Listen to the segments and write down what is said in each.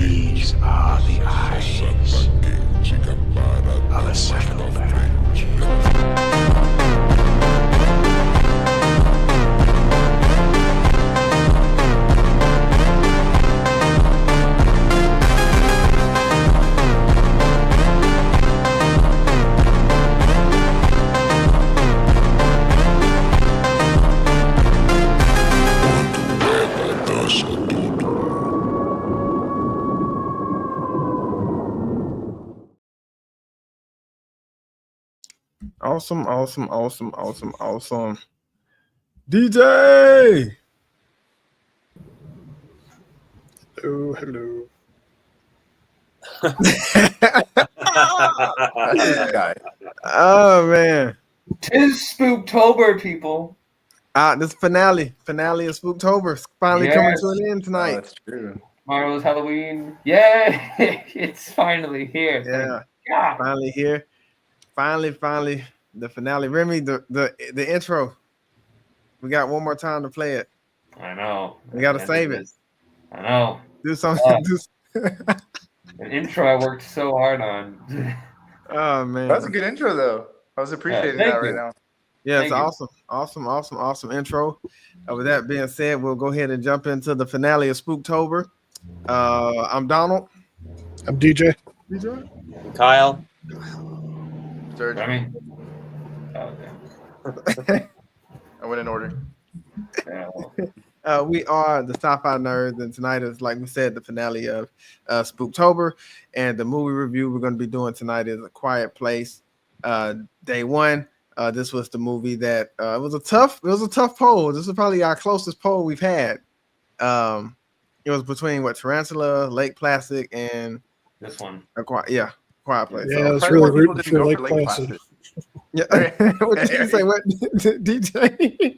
These are the eyes of a psychopath. Awesome. DJ! Hello. This guy. Oh, man. Tis Spooktober, people. This finale of SpookTober finally coming to an end tonight. Oh, that's true. Tomorrow's Halloween. Yay! It's finally here. Yeah. God. Finally here. Finally, the finale. Remy, the intro. We got one more time to play it. I know. We got to save it. I know. Do something. An intro I worked so hard on. Oh, man. That's a good intro, though. I was appreciating thank that right you. now. Yeah, it's Thank awesome intro. With that being said, we'll go ahead and jump into the finale of SpookTober. I'm Donald. I'm DJ. Kyle. Serge, I mean, okay. I went in order. Yeah. We are the Sci-Fi Nerds, and tonight is, like we said, the finale of SpookTober. And the movie review we're going to be doing tonight is A Quiet Place, Day One. This was the movie that it was a tough poll. This is probably our closest poll we've had. It was between Tarantula, Lake Placid, and This one. Quiet Place. Yeah, So, it's Probably more really people rooting didn't for go Lake for Lake Placid. Placid. yeah. What did you say? What DJ?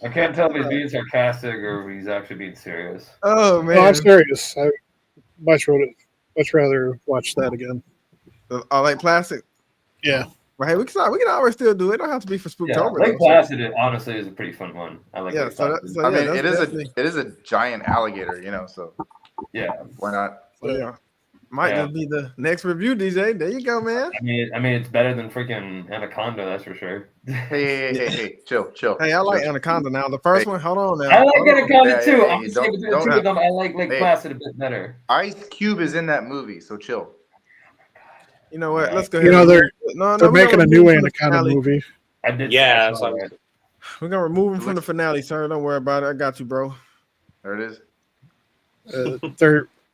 I can't tell if he's being sarcastic or if he's actually being serious. Oh man, No, I'm serious. I much rather watch that again. Lake Placid. Yeah. Well, hey, we can always still do it. It don't have to be for Yeah, SpookTober. Lake though. Placid honestly is a pretty fun one. I like Yeah, Lake so Placid. that, so I yeah, mean, that's it definitely- is a giant alligator, so Yeah. why not? so, yeah. Might just be the next review, DJ. There you go, man. I mean, it's better than freaking Anaconda, that's for sure. Hey, chill. Hey, I like chill. Anaconda now. The first one, hold on now. I like Hold on. Anaconda Yeah, too. yeah, I'm yeah, just saying don't- between the two of them, I like Lake Hey. Placid a bit better. Ice Cube is in that movie, so chill. You know what? Yeah. Let's go You ahead. know, No, They're we're gonna making a remove new him from the Anaconda finale. movie. I did. Yeah, I saw so that. We're gonna remove him from the finale, sir. Don't worry about it. I got you, bro. There it is.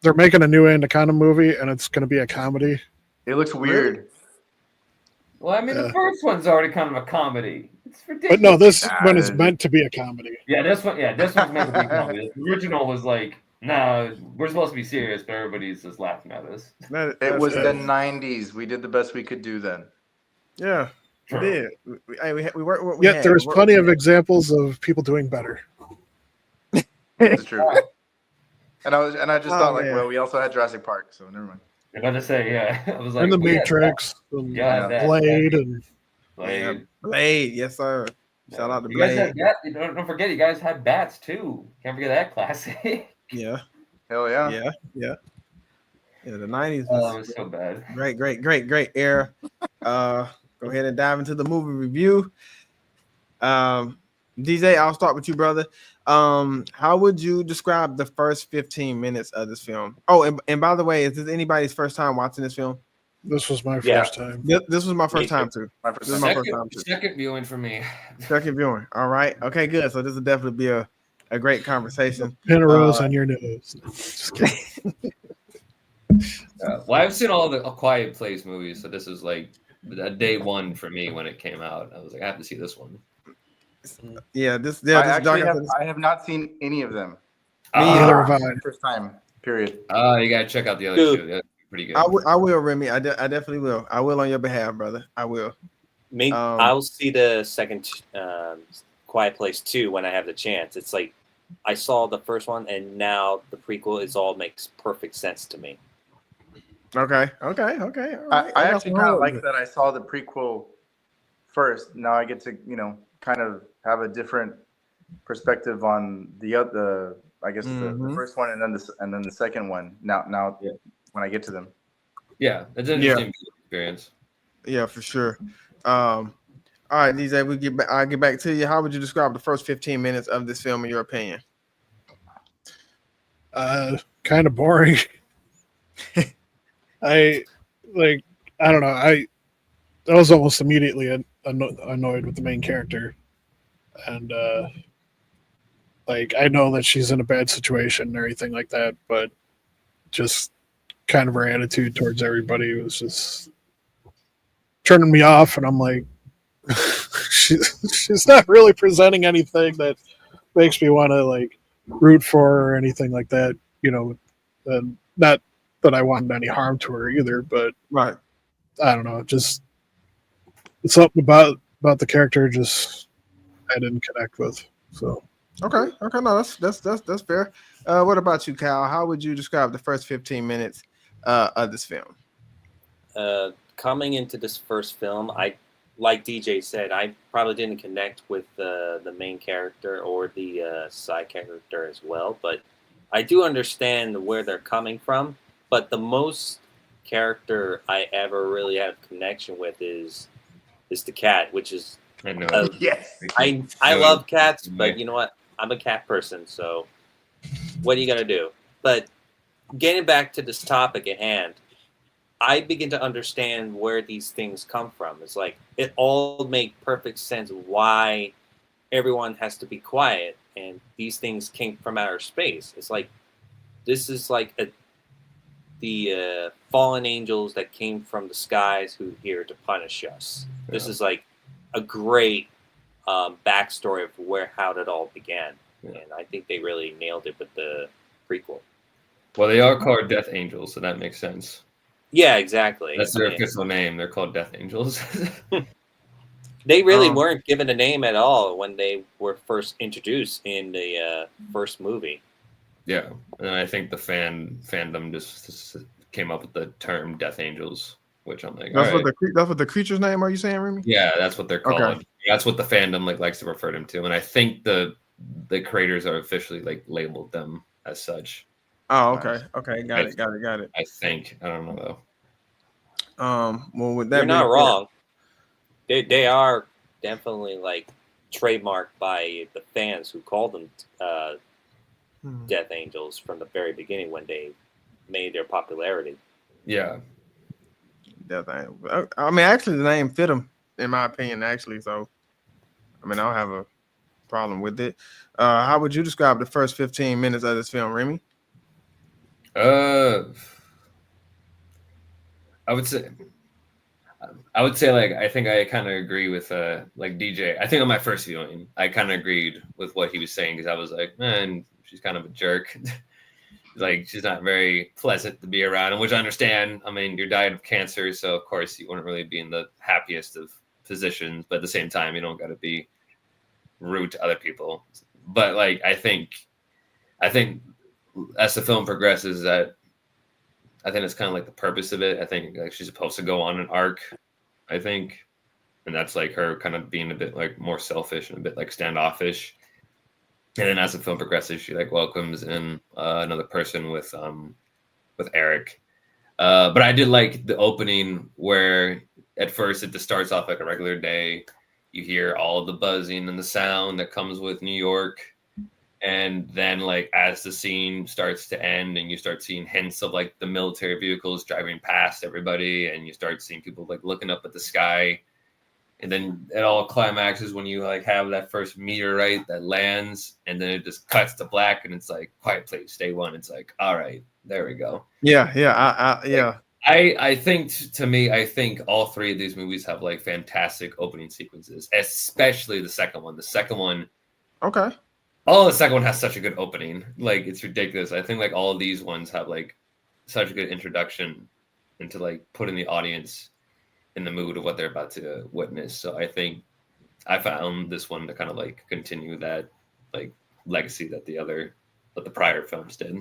They're making a new Anaconda movie, and it's going to be a comedy. It looks weird. Well, I mean, the Yeah. first one's already kind of a comedy. It's ridiculous. But no, this Nah, one is it- meant to be a comedy. Yeah, this one's meant to be a comedy. The original was like, nah, we're supposed to be serious, but everybody's just laughing at us. It was the 90s. We did the best we could do then. Yeah, we True. did. We worked what we Yet had. there's We worked plenty what of we had. examples of people doing better. It's true. And I just Oh, thought, like, man. well, we also had Jurassic Park, so never mind. I'm about to say, yeah. I was like, And the we had Matrix, and Yeah, that- Blade, and Blade. Blade, yes, sir. Shout out to You guys Blade. had bat, don't forget, you guys had bats too. Can't forget that classic. Yeah, Hell yeah. yeah. The 90s Oh, was that was so bad. great era. Go ahead and dive into the movie review. DJ, I'll start with you, brother. How would you describe the first 15 minutes of this film? Oh, and by the way, is this anybody's first time watching this film? this was my Yeah. first time. This was my first time too. My first This is time. my first time too. Second viewing for me. Second viewing. All right. Okay, good. So this will definitely be a great conversation. Pin a rose on your nose. Just kidding. Well, I've seen all the A Quiet Place movies, so this is like a day one for me when it came out. I was like, I have to see this one. I have not seen any of them. Neither have I. First time, period. You gotta check out the other Dude. two. That's pretty good. I will, Remy. I definitely will. I will on your behalf, brother. I will. I'll see the second Quiet Place 2 when I have the chance. It's like I saw the first one, and now the prequel is all makes perfect sense to me. Okay. All right. I got actually some kind of hope. like that I saw the prequel first. Now I get to, kind of have a different perspective on the I guess the Mhm. first one and then the second one. Now Yeah. when I get to them. Yeah, it's an Yeah. interesting experience. Yeah, for sure. All right, DJ, I'll get back to you. How would you describe the first 15 minutes of this film in your opinion? Kind of boring. I don't know. I was almost immediately annoyed with the main character, and I know that she's in a bad situation or anything like that, but just kind of her attitude towards everybody was just turning me off, and I'm like, she's not really presenting anything that makes me want to root for her or anything like that. And not that I wanted any harm to her either, but Right. I don't know, just something about the character just I didn't connect with. So Okay. No, that's fair. What about you, Kyle? How would you describe the first 15 minutes of this film? Coming into this first film, like DJ said, I probably didn't connect with the main character or the side character as well, but I do understand where they're coming from. But the most character I ever really have connection with is the cat, which is I know. Yes. I love cats, but you know what? I'm a cat person, so what are you gonna do? But getting back to this topic at hand, I begin to understand where these things come from. It's like it all makes perfect sense why everyone has to be quiet, and these things came from outer space. It's like this is like the fallen angels that came from the skies who are here to punish us. Yeah. This is like a great backstory of how that all began, and I think they really nailed it with the prequel. Well, they are called Death Angels, so that makes sense. Yeah, exactly. That's their official name. They're called Death Angels. They really weren't given a name at all when they were first introduced in the first movie. Yeah, and I think the fandom just came up with the term Death Angels, which I'm like, that's what the creature's name. Are you saying, Remy? Yeah, that's what they're called. Okay. That's what the fandom likes to refer them to, and I think the creators are officially labeled them as such. Oh, okay. Okay, got it. I think. I don't know though. Well, with that, you're not wrong. They are definitely trademarked by the fans who called them Death Angels from the very beginning when they made their popularity. Yeah. Death Angels. I mean, actually, the name fit them, in my opinion. Actually, so I mean, I don't have a problem with it. How would you describe the first 15 minutes of this film, Remy? I would say I think I kind of agree with DJ. I think on my first viewing, I kind of agreed with what he was saying because I was like, man, she's kind of a jerk. She's not very pleasant to be around, which I understand. I mean, you're dying of cancer, so of course you wouldn't really be in the happiest of positions, but at the same time, you don't got to be rude to other people. But I think as the film progresses, I think it's kind of the purpose of it. I think she's supposed to go on an arc, I think, and that's her kind of being a bit more selfish and a bit standoffish. And then as the film progresses, she welcomes in another person with Eric. But I did like the opening where at first it just starts off like a regular day. You hear all the buzzing and the sound that comes with New York. And then as the scene starts to end and you start seeing hints of the military vehicles driving past everybody and you start seeing people looking up at the sky. And then it all climaxes when you have that first meteorite that lands and then it just cuts to black and it's Quiet Place, Day One. It's all right, there we go. Yeah. I think to me, I think all three of these movies have fantastic opening sequences, especially the second one. The second one. Okay. Oh, the second one has such a good opening. It's ridiculous. I think all of these ones have such a good introduction into putting the audience in the mood of what they're about to witness. So I think I found this one to kind of continue that legacy that the prior films did.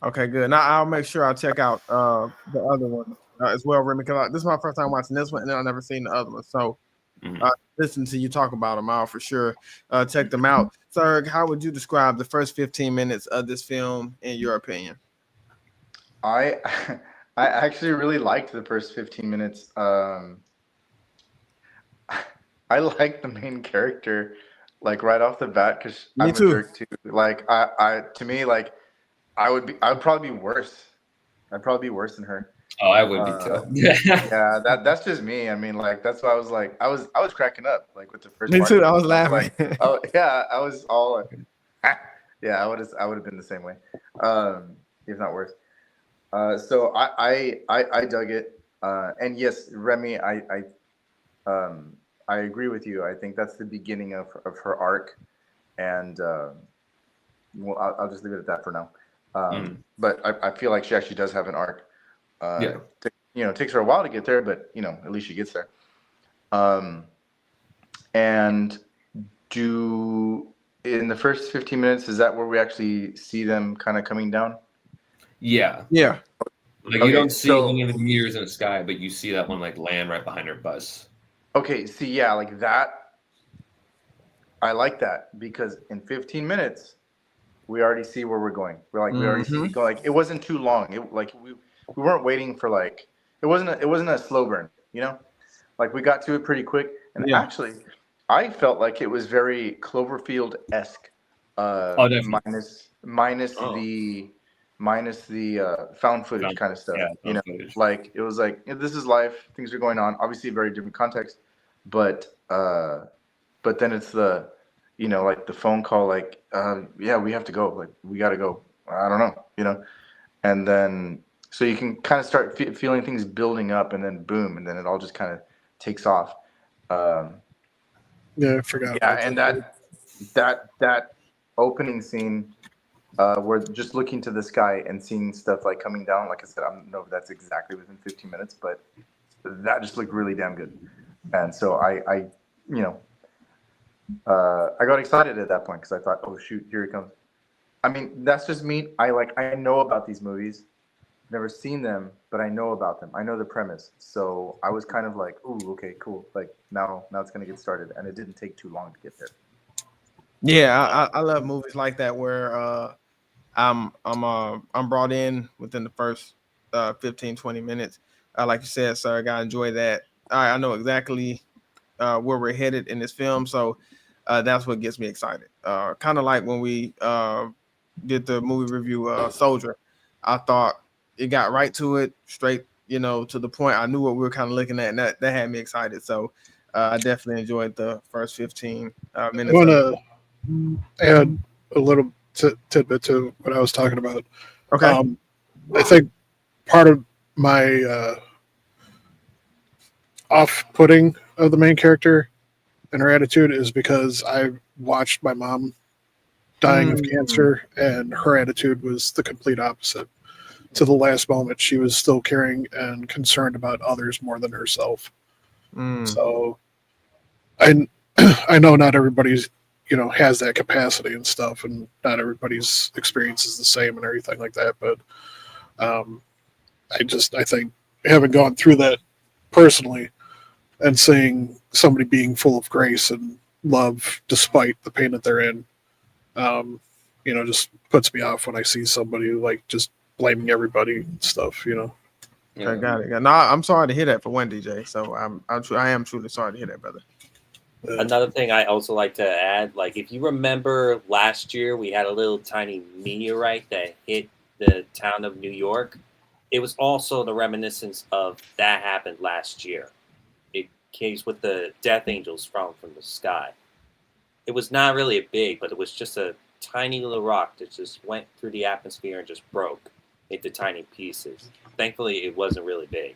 Okay, good. Now I'll make sure I check out the other one as well, Remy, because this is my first time watching this one, and I've never seen the other one. So Mhm. Listen to you talk about them. I'll for sure check them out. Sir, how would you describe the first 15 minutes of this film in your opinion? I I actually really liked the first 15 minutes. I like the main character like right off the bat because Me I'm a too. jerk too. Like I to me like I would probably be worse. I'd probably be worse than her. Oh, I would be Uh, too. yeah, that's just me. I mean, like that's why I was like I was cracking up like with the first Me part. too. Of it. I was I was laughing. like, oh yeah, I was all yeah. I would have been the same way, if not worse. So I dug it. And yes, Remy, I agree with you. I think that's the beginning of her arc, and well, I'll just leave it at that for now. But I feel like she actually does have an arc. Yeah. It takes her a while to get there, but at least she gets there. And in the first 15 minutes, is that where we actually see them kind of coming down? Yeah. Yeah. Like you Okay, don't see so- any of the mirrors in the sky, but you see that one like land right behind her bus. Okay, see, yeah, like that. I like that because in 15 minutes, we already see where we're going. We're like, we already see it go. Like, it wasn't too long. It like we weren't waiting for like it wasn't a slow burn. Like we got to it pretty quick. And Yeah. actually, I felt like it was very Cloverfield-esque. Definitely. Minus Oh. the found footage Found- kind of stuff. yeah, found footage. Like it was like this is life. Things are going on. Obviously, a very different context, but then it's the like the phone call, like yeah, we have to go. Like we got to go. I don't know. And then so you can kind of start feeling things building up, and then boom, and then it all just kind of takes off. Yeah, I forgot. Yeah, about and that. that opening scene, where just looking to the sky and seeing stuff like coming down. Like I said, I don't know if that's exactly within 15 minutes, but that just looked really damn good. And so I got excited at that point because I thought, oh shoot, here he comes. I mean, that's just me. I know about these movies, never seen them, but I know about them. I know the premise, so I was kind of like, ooh, okay, cool. Like now it's gonna get started, and it didn't take too long to get there. Yeah, I love movies like that where I'm brought in within the first 15, 20 minutes. Like you said, sir, I gotta enjoy that. I know exactly where we're headed in this film, so that's what gets me excited. Kind of like when we did the movie review Soldier. I thought it got right to it, straight, to the point. I knew what we were kind of looking at, and that had me excited. So I definitely enjoyed the first 15 minutes. I want to add a little tidbit to what I was talking about. Okay. I think part of my off-putting of the main character and her attitude is because I watched my mom dying of cancer, and her attitude was the complete opposite. To the last moment, she was still caring and concerned about others more than herself. So I know not everybody's has that capacity and stuff, and not everybody's experience is the same and everything like that. But I think having gone through that personally and seeing somebody being full of grace and love despite the pain that they're in, just puts me off when I see somebody like just blaming everybody and stuff. I got it. No, I'm sorry to hear that for one, DJ. So I am truly sorry to hear that, brother. Another thing I also like to add, like if you remember last year, we had a little tiny meteorite that hit the town of New York. It was also the reminiscence of that happened last year. It came with the death angels from the sky. It was not really big, but it was just a tiny little rock that just went through the atmosphere and just broke into tiny pieces. Thankfully, it wasn't really big.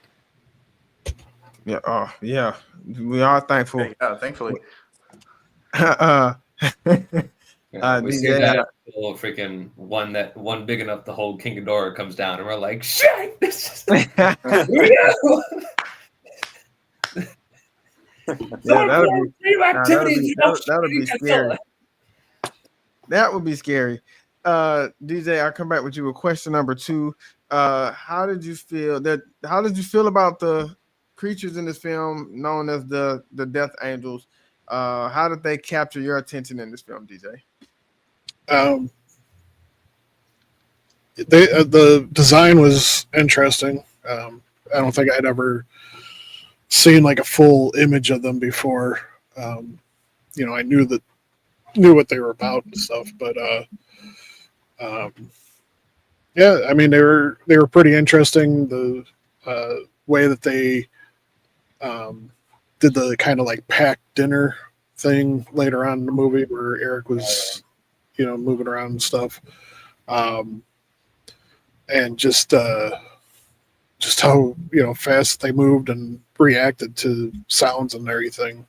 Yeah. Oh, yeah. We are thankful. Yeah, thankfully. We DJ, see that little freaking one big enough to hold King Ghidorah comes down, and we're like, shit! That'll be scary. That would be scary. DJ, I'll come back with you with question number 2. How did you feel about the creatures in this film, known as the Death Angels, how did they capture your attention in this film, DJ? The design was interesting. I don't think I'd ever seen like a full image of them before. I knew what they were about and stuff, but yeah, I mean they were pretty interesting. The way that they did the kind of like packed dinner thing later on in the movie where Eric was, moving around and stuff, and just how fast they moved and reacted to sounds and everything.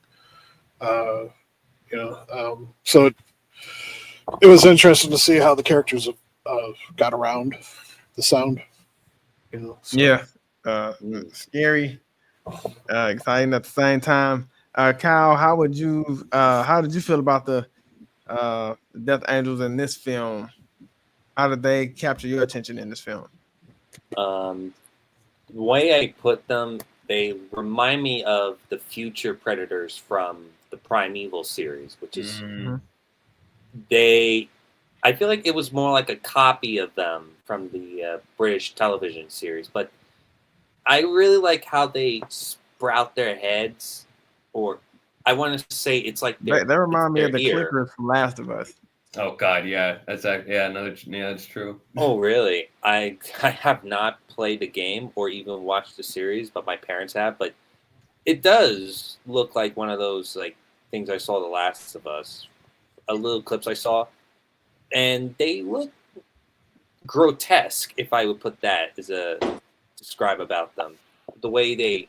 So it was interesting to see how the characters got around the sound. So. Yeah, scary, exciting at the same time. Kyle, how did you feel about the Death Angels in this film? How did they capture your attention in this film? The way I put them, they remind me of the future predators from the Primeval series, which is I feel like it was more like a copy of them from the British television series, but I really like how they sprout their heads, or I want to say it's like they remind me of the ear. clickers from Last of Us. Oh God, yeah, that's true. Oh really? I have not played the game or even watched the series, but my parents have. But it does look like one of those like things I saw The Last of Us, a little clips I saw, and they look grotesque. If I would put that as a describe about them, the way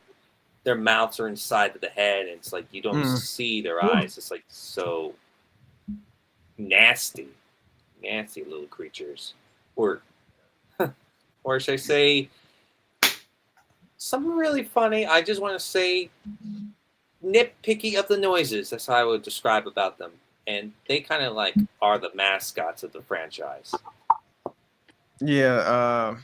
their mouths are inside of the head, and it's like you don't see their eyes. It's like so nasty little creatures, or should I say something really funny? I just want to say nitpicky of the noises. That's how I would describe about them, and they kind of like are the mascots of the franchise. Yeah,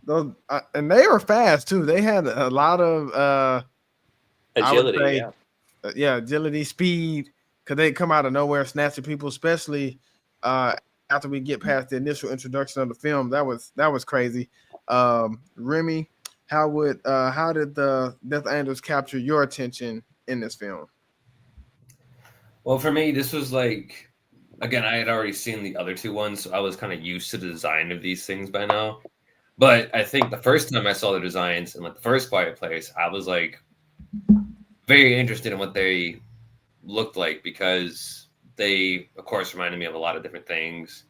those and they were fast too. They had a lot of Agility, agility, speed. Because they come out of nowhere, snatching people, especially after we get past the initial introduction of the film. That was crazy. Remy, how did the Death Angels capture your attention in this film? Well, for me, this was like, again, I had already seen the other two ones, so I was kind of used to the design of these things by now. But I think the first time I saw the designs in like the first Quiet Place, I was like very interested in what they looked like, because they of course reminded me of a lot of different things,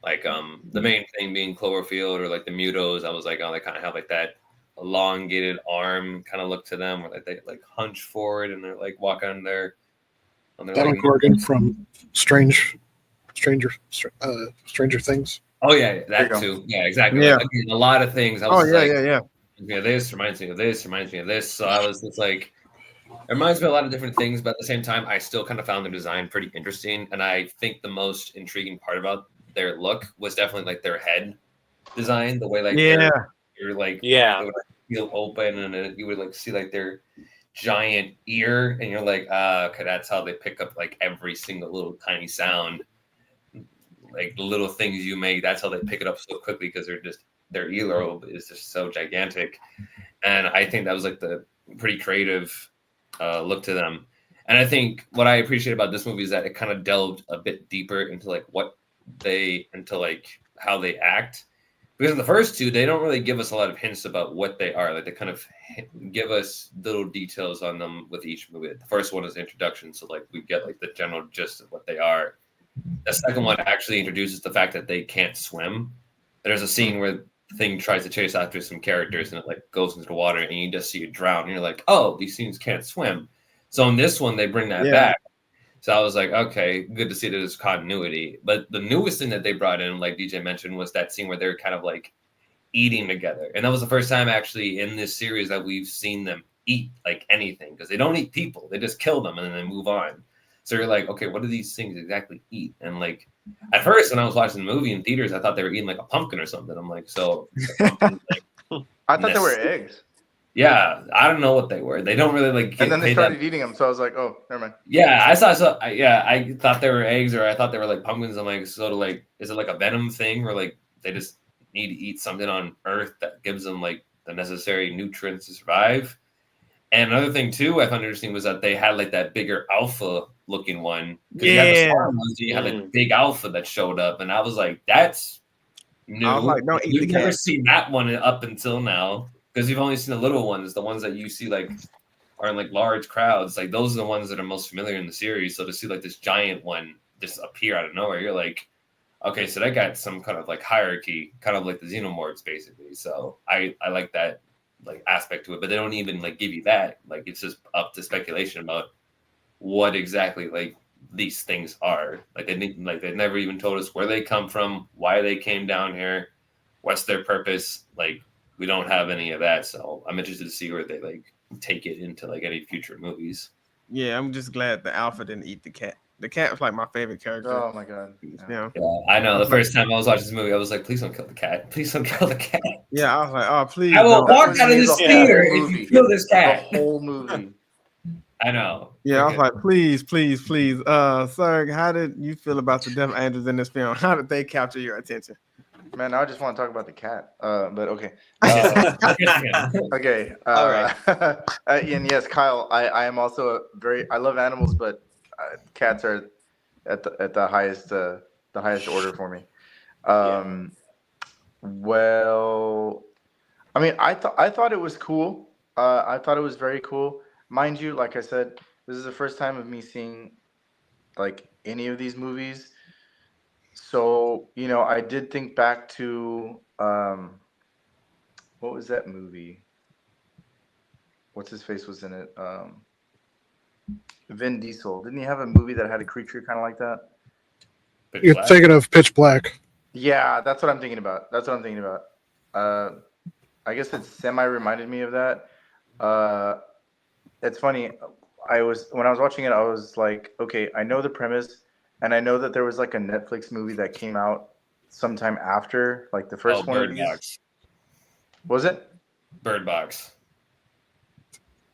like the main thing being Cloverfield or like the Mutos. I was like, oh, they kind of have like that elongated arm kind of look to them, where like they like hunch forward and they're like walking on their Gorgon from Stranger Things. Oh yeah, that too. Yeah, exactly. Yeah. Like, again, a lot of things. I was yeah. This reminds me of this. Reminds me of this. So I was just like, it reminds me of a lot of different things, but at the same time, I still kind of found the design pretty interesting. And I think the most intriguing part about their look was definitely like their head design, the way like you're like it would feel open, and you would like see like their giant ear, and you're like, okay, that's how they pick up like every single little tiny sound, like the little things you make. That's how they pick it up so quickly, because their earlobe is just so gigantic. And I think that was like the pretty creative look to them. And I think what I appreciate about this movie is that it kind of delved a bit deeper into like how they act. Because in the first two, they don't really give us a lot of hints about what they are. Like they kind of give us little details on them with each movie. The first one is the introduction, so like we get like the general gist of what they are. The second one actually introduces the fact that they can't swim. There's a scene where the thing tries to chase after some characters, and it like goes into the water, and you just see it drown. And you're like, oh, these things can't swim. So in this one, they bring that back. So I was like, okay, good to see that there's continuity. But the newest thing that they brought in, like DJ mentioned, was that scene where they're kind of like eating together. And that was the first time actually in this series that we've seen them eat like anything, because they don't eat people. They just kill them and then they move on. So you're like, okay, what do these things exactly eat? And like at first when I was watching the movie in theaters, I thought they were eating like a pumpkin or something. I'm like, so I thought they were eggs. Yeah, I don't know what they were. They don't really like. And then they pay started that. eating them, so I was like, oh, never mind. Yeah, I saw. So yeah, I thought they were eggs, or I thought they were like pumpkins. I'm like, so like, is it like a venom thing, where like they just need to eat something on Earth that gives them like the necessary nutrients to survive? And another thing too, I found interesting was that they had like that bigger alpha looking one. Because you had the Yeah. smaller ones, you had like the big alpha that showed up, and I was like, that's new. I was like, don't eat We've the never cat. seen that one up until now, because you've only seen the little ones, the ones that you see like are in like large crowds. Like those are the ones that are most familiar in the series. So to see like this giant one just appear out of nowhere, you're like, okay, so that got some kind of like hierarchy, kind of like the xenomorphs basically. So I like that like aspect to it, but they don't even like give you that. Like it's just up to speculation about what exactly like these things are. Like they never even told us where they come from, why they came down here, what's their purpose. Like we don't have any of that. So I'm interested to see where they like take it into like any future movies. Yeah, I'm just glad the alpha didn't eat the cat. The cat was like my favorite character. Oh my god. Yeah. Yeah, I know. The first time I was watching this movie, I was like, please don't kill the cat. Please don't kill the cat. Yeah, I was like, oh please. I will don't. walk out of this The theater whole if movie. you kill this The cat. whole movie. I know. Yeah, I was Freaking- like, please. Sir, how did you feel about the Death Angels in this film? How did they capture your attention? Man, now I just want to talk about the cat. But okay. Yeah. Okay. All right. And yes, Kyle, I am also I love animals, but cats are at the highest order for me. Well, I mean, I thought it was cool. I thought it was very cool. Mind you, like I said, this is the first time of me seeing like any of these movies. So, you know, I did think back to what was that movie? What's his face was in it? Vin Diesel. Didn't he have a movie that had a creature kind of like that? Pitch You're Black. thinking of Pitch Black. Yeah, that's what I'm thinking about. I guess it semi reminded me of that. It's funny. When I was watching it, I was like, okay, I know the premise, and I know that there was like a Netflix movie that came out sometime after, like the first one of Bird these. Box. Was it? Bird Box.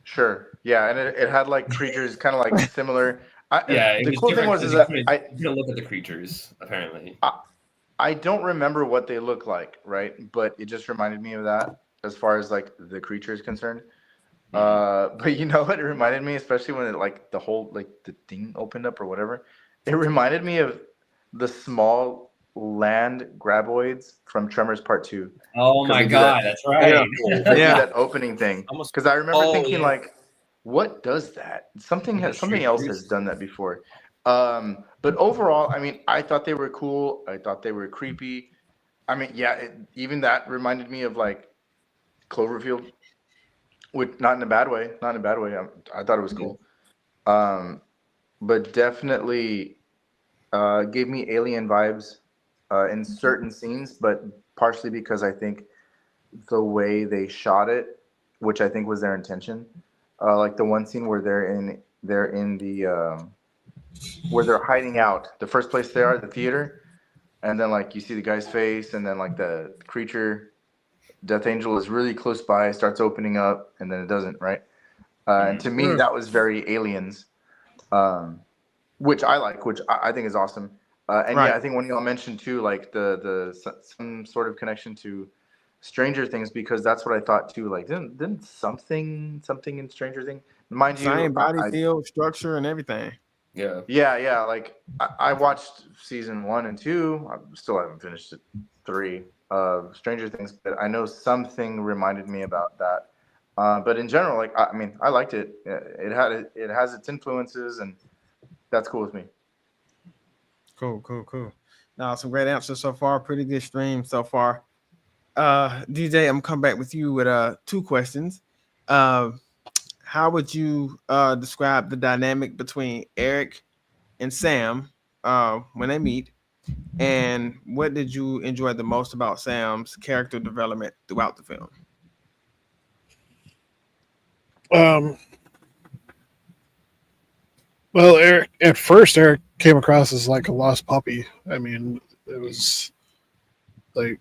Sure. Yeah, and it had like creatures kind of like similar. Yeah, The cool thing was is that you couldn't look at the creatures apparently. I don't remember what they look like, right? But it just reminded me of that as far as like the creature is concerned. But you know what it reminded me, especially when it like the whole like the thing opened up or whatever. It reminded me of the small land graboids from Tremors Part 2. Oh my they do god, that- that's right. They do Yeah. that opening thing. Almost- Because I remember Oh, thinking yeah. like, what does that? Something else has done that before. But overall, I mean, I thought they were cool. I thought they were creepy. I mean, yeah, even that reminded me of like Cloverfield, which not in a bad way. Not in a bad way. I thought it was cool. But definitely gave me alien vibes in certain scenes, but partially because I think the way they shot it, which I think was their intention, like the one scene where they're in the where they're hiding out, the first place they are, the theater, and then like you see the guy's face, and then like the creature, Death Angel, is really close by, starts opening up, and then it doesn't, right? And to me, that was very Aliens, which I like, which I think is awesome. And Right. yeah, I think when y'all mentioned too, like the some sort of connection to Stranger Things, because that's what I thought too. Like, didn't something in Stranger Things, mind you, Same body I- feel, structure, and everything. Yeah. yeah. Like I watched season 1 and 2. I still haven't finished 3 of Stranger Things, but I know something reminded me about that. But in general, like I mean, I liked it. It has its influences, and that's cool with me. Cool. Now, some great answers so far. Pretty good stream so far. DJ, I'm gonna come back with you with 2 questions. How would you describe the dynamic between Eric and Sam when they meet? And what did you enjoy the most about Sam's character development throughout the film? Well, Eric came across as like a lost puppy. I mean, it was like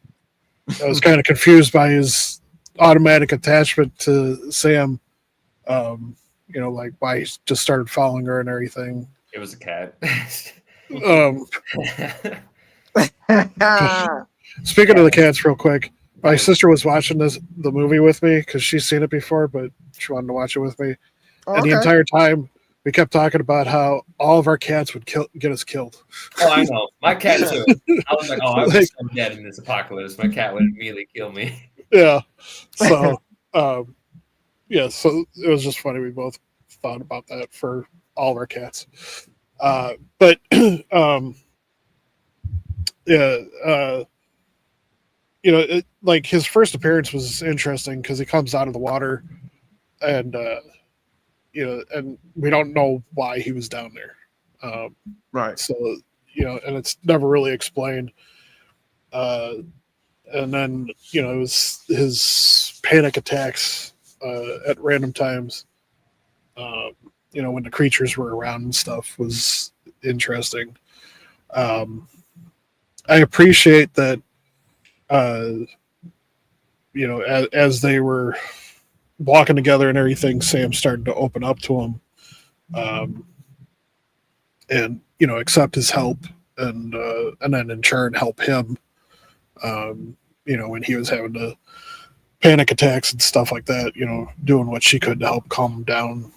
I was kind of confused by his automatic attachment to Sam. Like why he just started following her and everything. It was a cat. Speaking of the cats, real quick, my sister was watching the movie with me because she's seen it before, but she wanted to watch it with me. And the entire time, we kept talking about how all of our cats would get us killed. Oh, I know. My cat too. I was like, oh, I was so dead in this apocalypse. My cat would immediately kill me. Yeah. So, so it was just funny. We both thought about that for all of our cats. But like his first appearance was interesting because he comes out of the water and and we don't know why he was down there. Right. So, and it's never really explained. And then, it was his panic attacks at random times, when the creatures were around and stuff was interesting. I appreciate that, as they were walking together and everything, Sam started to open up to him, and accept his help, and then in turn help him. When he was having the panic attacks and stuff like that, doing what she could to help calm him down.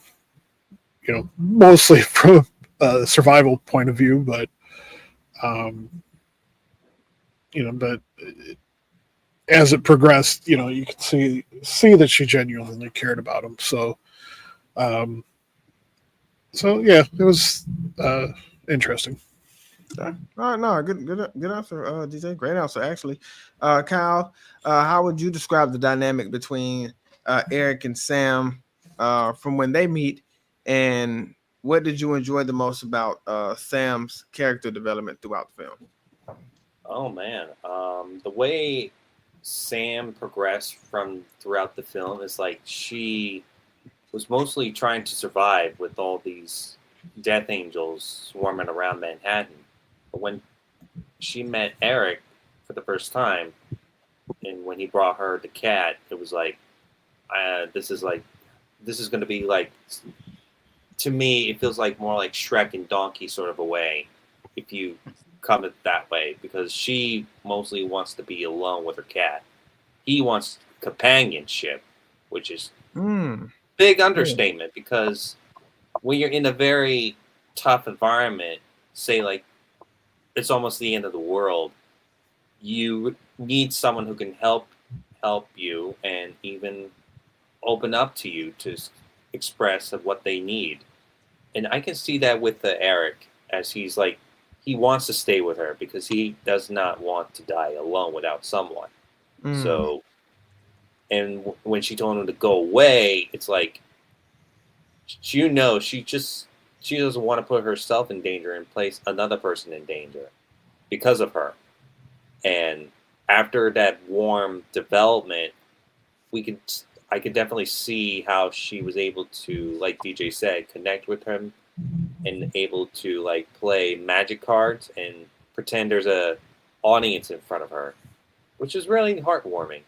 Mostly from a survival point of view, but but as it progressed, you could see that she genuinely cared about him. So, yeah, it was interesting. No, good answer, DJ. Great answer, actually. Kyle, how would you describe the dynamic between Eric and Sam from when they meet, and what did you enjoy the most about Sam's character development throughout the film? Oh man, the way Sam progressed throughout the film is like she was mostly trying to survive with all these death angels swarming around Manhattan. But when she met Eric for the first time, and when he brought her the cat, it was like, this is going to be like, to me, it feels like more like Shrek and Donkey sort of a way, if you come it that way, because she mostly wants to be alone with her cat. He wants companionship, which is big understatement, because when you're in a very tough environment, say like it's almost the end of the world, you need someone who can help you and even open up to you to express of what they need. And I can see that with Eric, as he's like, he wants to stay with her because he does not want to die alone without someone. So, and when she told him to go away, it's like, she doesn't want to put herself in danger and place another person in danger because of her. And after that warm development, I could definitely see how she was able to, like DJ said, connect with him and able to like play magic cards and pretend there's a audience in front of her, which is really heartwarming.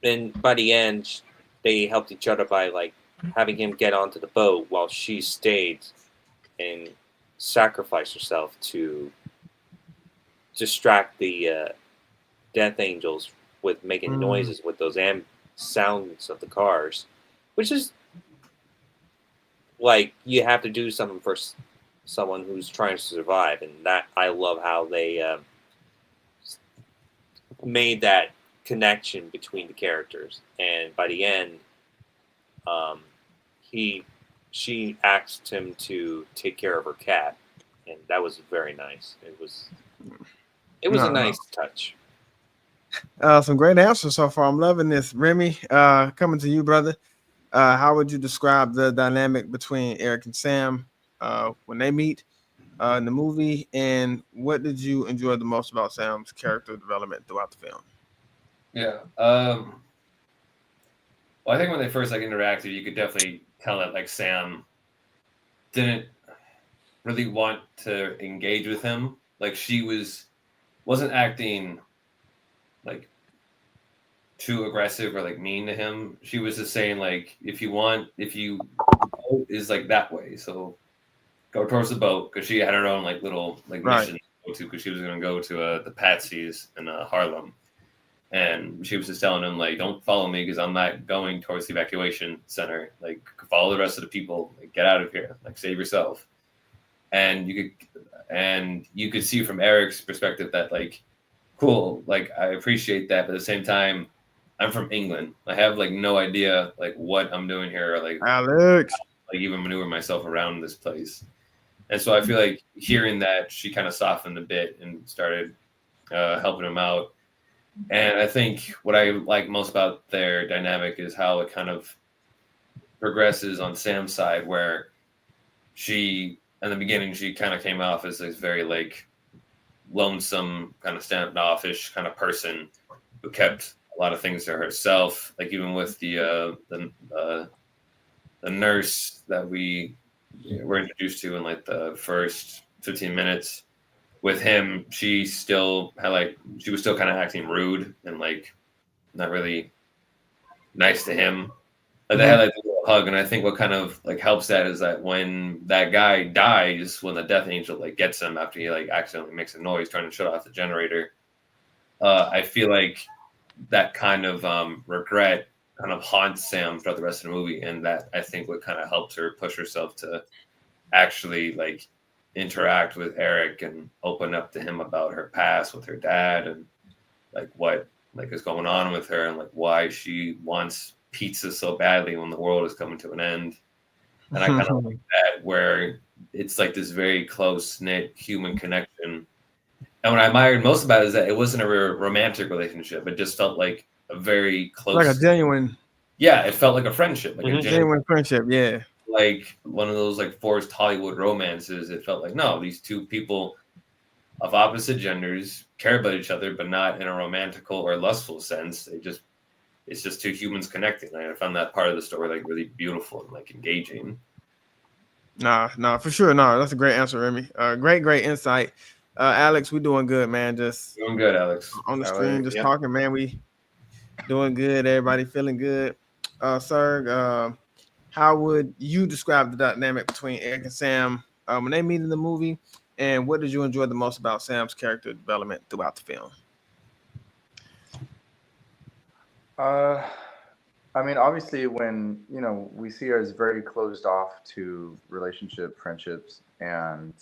And by the end, they helped each other by like having him get onto the boat while she stayed and sacrificed herself to distract the death angels with making noises with those sounds of the cars, which is like, you have to do something for someone who's trying to survive. And that, I love how they made that connection between the characters. And by the end, she asked him to take care of her cat, and that was very nice. It was a nice touch. Some great answers so far. I'm loving this. Remy, coming to you, brother. How would you describe the dynamic between Eric and Sam when they meet in the movie, and what did you enjoy the most about Sam's character development throughout the film? Yeah. Well, I think when they first like interacted, you could definitely tell that like Sam didn't really want to engage with him. Like she wasn't acting like too aggressive or like mean to him. She was just saying like, if you boat is like that way, so go towards the boat, because she had her own like little like Right. mission to go to, because she was going to go to the Patsy's in Harlem, and she was just telling him like, don't follow me because I'm not going towards the evacuation center. Like, follow the rest of the people. Like, get out of here. Like, save yourself. And you could see from Eric's perspective that like, cool, like I appreciate that, but at the same time, I'm from England. I have like no idea like what I'm doing here, or like Alex. like even maneuver myself around this place. And so I feel like hearing that, she kind of softened a bit and started helping him out. And I think what I like most about their dynamic is how it kind of progresses on Sam's side, where she, in the beginning, she kind of came off as this very like lonesome, kind of standoffish kind of person who kept a lot of things to herself. Like even with the nurse that we were introduced to in like the first 15 minutes. With him, she was still kind of acting rude and like not really nice to him. Like they had like a little hug, and I think what kind of like helps that is that when that guy dies, when the Death Angel like gets him after he like accidentally makes a noise trying to shut off the generator, I feel like that kind of regret kind of haunts Sam throughout the rest of the movie, and that I think what kind of helps her push herself to actually like interact with Eric and open up to him about her past with her dad and like what like is going on with her and like why she wants pizza so badly when the world is coming to an end. And I kind of like that, where it's like this very close knit human connection. And what I admired most about it is that it wasn't a romantic relationship. It just felt like a very close, like a genuine, yeah, it felt like a friendship, like a genuine friendship. Yeah. like one of those like forced Hollywood romances. It felt like, no, these two people of opposite genders care about each other, but not in a romantical or lustful sense. It's just two humans connecting. I found that part of the story like really beautiful and like engaging. Nah, for sure. No, that's a great answer, Remy. Great insight. Alex, we doing good, man. Just Doing good, Alex. on the stream, just talking, man. We doing good. Everybody feeling good. Sir, how would you describe the dynamic between Eric and Sam when they meet in the movie? And what did you enjoy the most about Sam's character development throughout the film? I mean, obviously, when we see her as very closed off to friendships, and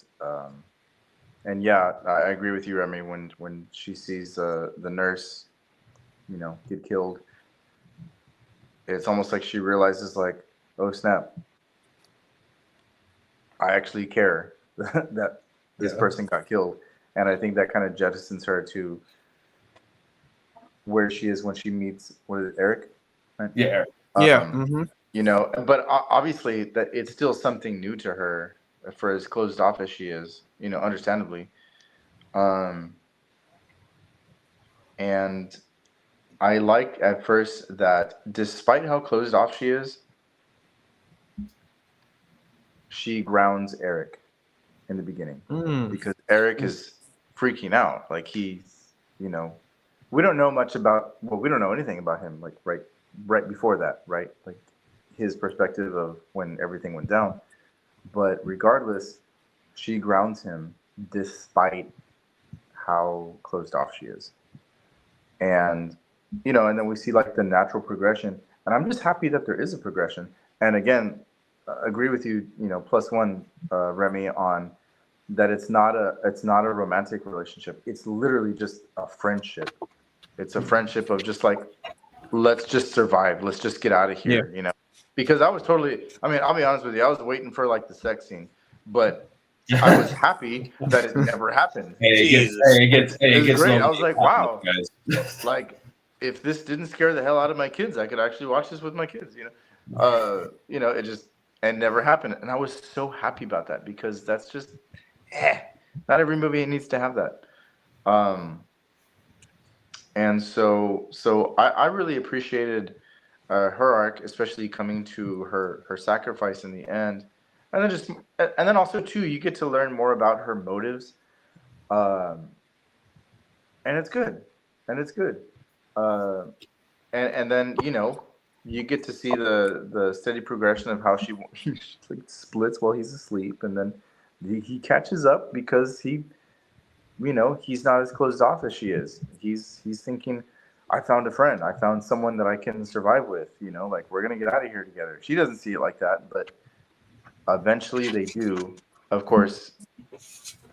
yeah, I agree with you, Remy. When she sees the nurse, get killed, it's almost like she realizes, like, oh snap, I actually care that this person got killed, and I think that kind of jettisons her to where she is when she meets Eric. Right? Yeah, Eric. But obviously that it's still something new to her for as closed off as she is, understandably. And I like at first that despite how closed off she is, she grounds Eric in the beginning because Eric is freaking out. Like he's, we don't know much about, we don't know anything about him. Like right before that, right? Like his perspective of when everything went down. But regardless, she grounds him despite how closed off she is. And, and then we see like the natural progression. And I'm just happy that there is a progression. And again, agree with you, +1, Remy, on that it's not a romantic relationship. It's literally just a friendship. It's a friendship of just like, let's just survive. Let's just get out of here, Because I was I'll be honest with you, I was waiting for like the sex scene, but I was happy that it never happened. It gets great. I was like, wow, like if this didn't scare the hell out of my kids, I could actually watch this with my kids, it just never happened. And I was so happy about that because that's just, not every movie needs to have that. And so I really appreciated her arc, especially coming to her sacrifice in the end, and then also too, you get to learn more about her motives, and it's good, and then you get to see the steady progression of how she like splits while he's asleep, and then he catches up because he's not as closed off as she is. He's thinking, I found a friend. I found someone that I can survive with. Like, we're gonna get out of here together. She doesn't see it like that, but eventually they do. Of course,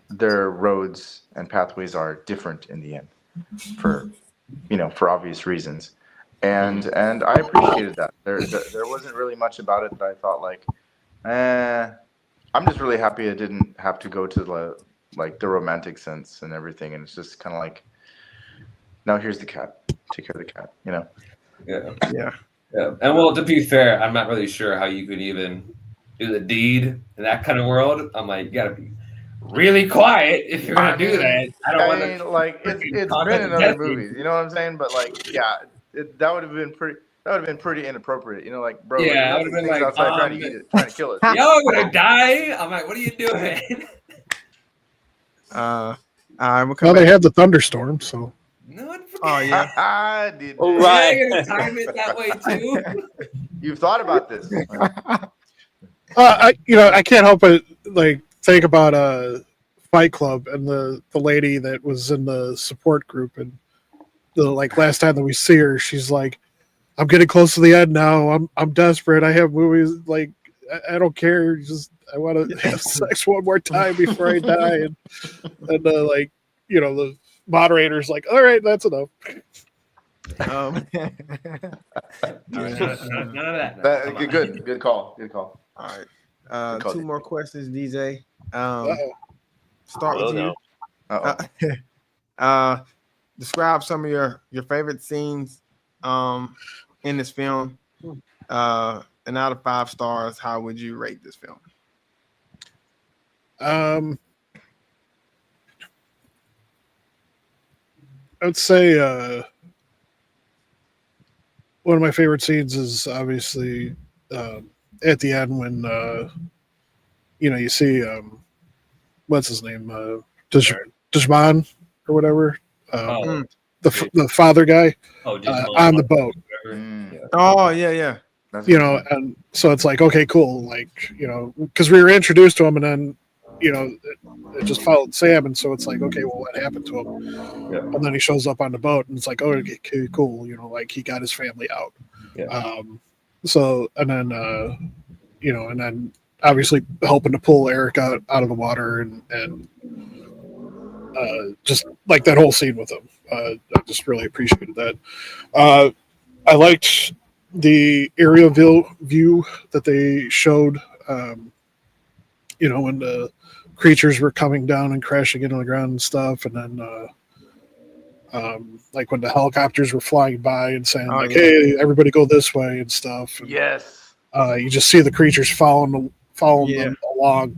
their roads and pathways are different in the end, for obvious reasons. And I appreciated that. There wasn't really much about it that I thought like, I'm just really happy I didn't have to go to the romantic sense and everything. And it's just kind of like, now here's the cat. Take care of the cat. Yeah. And well, to be fair, I'm not really sure how you could even do the deed in that kind of world. I'm like, you gotta be really quiet if you're gonna do that. I don't want to. Like, it's been in other movies, you know what I'm saying? But like, yeah, that would have been pretty inappropriate. Like, bro, Yeah, I like, would have been things like, outside trying to kill us. Y'all gonna die. I'm like, what are you doing? We'll come Well, they back. had the thunderstorm, so No, Oh yeah. I did. Oh, You're right. gonna time it that way too. You've thought about this. I can't help but like think about Fight Club and the lady that was in the support group, and the like last time that we see her, she's like, "I'm getting close to the end now. I'm desperate. I have movies like I don't care. Just I want to have sex one more time before I die." And like the moderator's like, "All right, that's enough." None of that. Good call. All right. Call Two it. more questions, DJ. Uh-oh. Start with you. Uh-oh. Describe some of your favorite scenes in this film. And out of 5 stars, how would you rate this film? I'd say one of my favorite scenes is obviously at the end when you see what's his name, Dishman or whatever, the father guy on the boat. Oh yeah. And so it's like, okay, cool, like because we were introduced to him, and then it just followed Sam, and so it's like, okay, well, what happened to him? Yeah. And then he shows up on the boat, and it's like, oh, okay, cool, like he got his family out. Yeah. So and then obviously helping to pull Eric out of the water, and just like that whole scene with him, I just really appreciated that. I liked the aerial view that they showed, when the creatures were coming down and crashing into the ground and stuff, and then like when the helicopters were flying by and saying hey, everybody go this way and stuff. And, Yes. you just see the creatures following them along,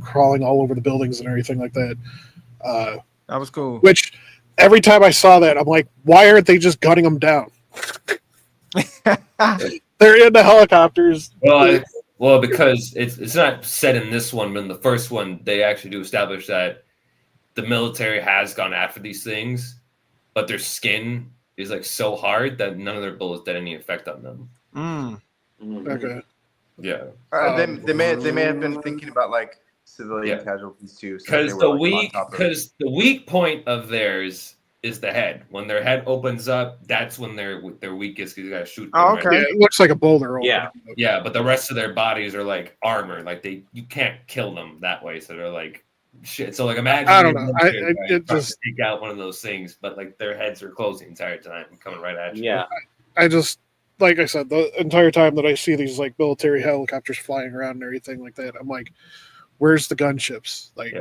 crawling all over the buildings and everything like that. That was cool. Which every time I saw that, I'm like, why aren't they just gunning them down? They're in the helicopters. Well, because it's not said in this one, but in the first one, they actually do establish that the military has gone after these things, but their skin is like so hard that none of their bullets had any effect on them. Okay. Yeah. They may have been thinking about like civilian casualties too. Because the weak point of theirs is the head. When their head opens up, that's when they're weakest, because you gotta shoot them. Oh, okay. Yeah, it looks like a boulder. Yeah, but the rest of their bodies are like armor. Like you can't kill them that way. So they're like shit. So like imagine I don't know. It just take out one of those things, but like their heads are closed the entire time and coming right at you. Yeah. I just, like I said, the entire time that I see these like military helicopters flying around and everything like that, I'm like, where's the gunships? Like,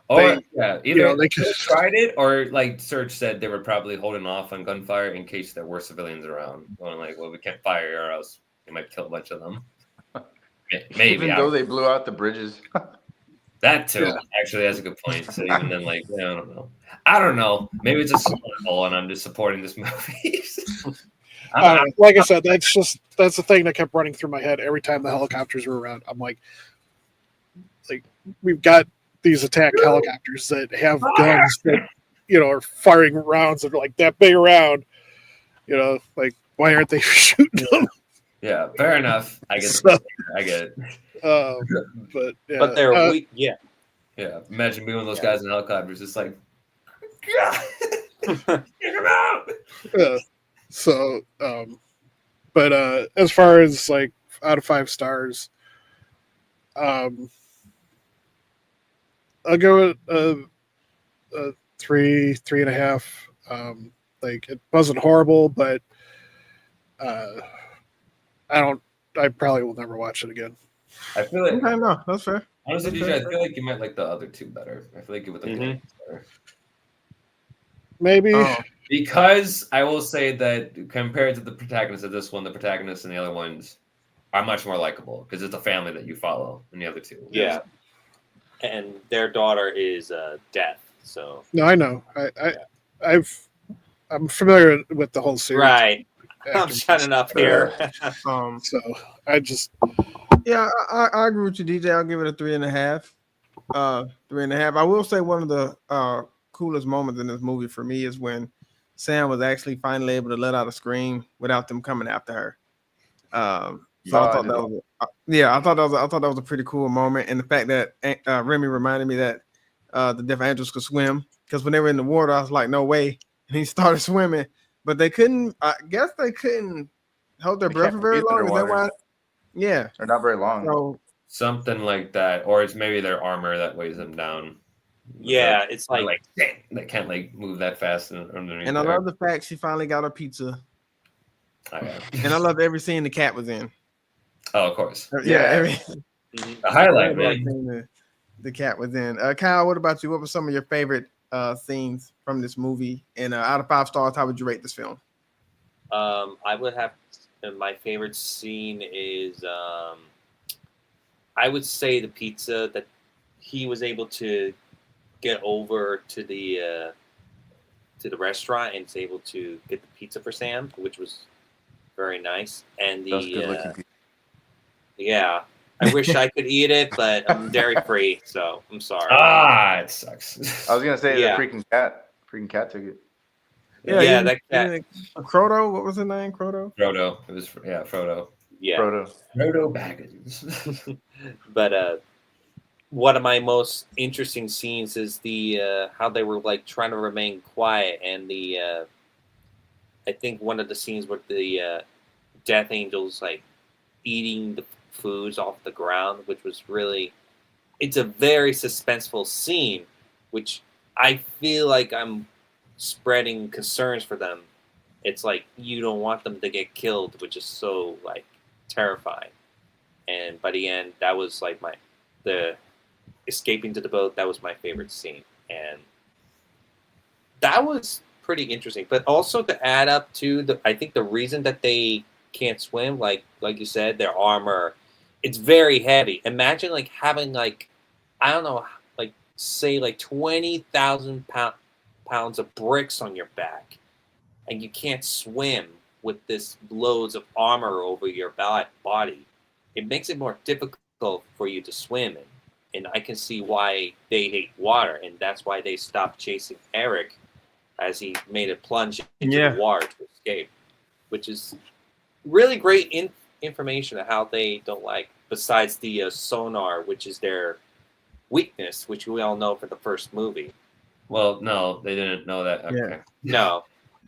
Either they tried it, or like Serge said, they were probably holding off on gunfire in case there were civilians around. Going like, well, we can't fire, or else we might kill a bunch of them. Maybe even though they blew out the bridges. That too, actually, that's a good point. So even then, like, I don't know. Maybe it's a small and I'm just supporting this movie. Like I said, that's the thing that kept running through my head every time the helicopters were around. I'm like we've got these attack helicopters that have guns that are firing rounds that are like that big around. Like why aren't they shooting them? Yeah, fair enough. I get So- it. I get it. But yeah, But they're weak. Yeah. Yeah, imagine being one of those Yeah. guys in helicopters, just like, get him out. yeah. So, but as far as like out of 5 stars, I'll go with a 3.5. Like it wasn't horrible, but I probably will never watch it again. I feel like, Okay, no, that's fair. honestly, Okay. DJ, I feel like you might like the other two better. I feel like you would like Mhm. it better. Maybe. Oh, Because I will say that compared to the protagonist of this one, the protagonists in the other ones are much more likable because it's a family that you follow in the other two. Yeah. And their daughter is Death. So No, I know. I'm familiar with the whole series. right. I'm Actors. shutting up here. So I just yeah, I agree with you, DJ. I'll give it a 3.5. 3.5. I will say one of the coolest moments in this movie for me is when Sam was actually finally able to let out a scream without them coming after her. So I thought that was I thought that was a pretty cool moment, and the fact that Remy reminded me that the Deaf Angels could swim, because when they were in the water, I was like, no way, and he started swimming, but they couldn't. I guess they couldn't hold their They breath can't for very breathe long. Is that underwater. why? Yeah. They're not very long. So Something like that. Or it's maybe their armor that weighs them down. Yeah, it's They're like they can't like move that fast underneath. and I there. love the fact she finally got her pizza, Oh, yeah. and I love every scene the cat was in. Oh, of course. Yeah, every mhm. The highlight, every man. scene the cat was in. Kyle, what about you? What were some of your favorite scenes from this movie? And out of 5 stars, how would you rate this film? I would have my favorite scene is I would say the pizza that he was able to get over to the restaurant and is able to get the pizza for Sam, which was very nice. And That was good looking. the yeah, I wish I could eat it, but I'm dairy free, so I'm sorry. Ah, it sucks. I was gonna say Yeah. the freaking cat took it. Yeah, that cat. Croto, what was his name? Croto? Frodo. It was Frodo. Yeah. Frodo. Frodo Baggins. But one of my most interesting scenes is the how they were like trying to remain quiet, and the I think one of the scenes with the Death Angels like eating the foods off the ground, which was really, it's a very suspenseful scene, which I feel like I'm spreading concerns for them. It's like you don't want them to get killed, which is so like terrifying. And by the end, that was like the escaping to the boat. That was my favorite scene, and that was pretty interesting. But also to add up to I think the reason that they can't swim, like you said, their armor, it's very heavy. Imagine like having like, I don't know, like say like 20,000 pounds of bricks on your back, and you can't swim with this loads of armor over your body. It makes it more difficult for you to swim in. And I can see why they hate water, and that's why they stopped chasing Eric as he made a plunge into the water to escape, which is really great information of how they don't like, besides the sonar, which is their weakness, which we all know for the first movie. Well, no, they didn't know that. Okay. Yeah. No,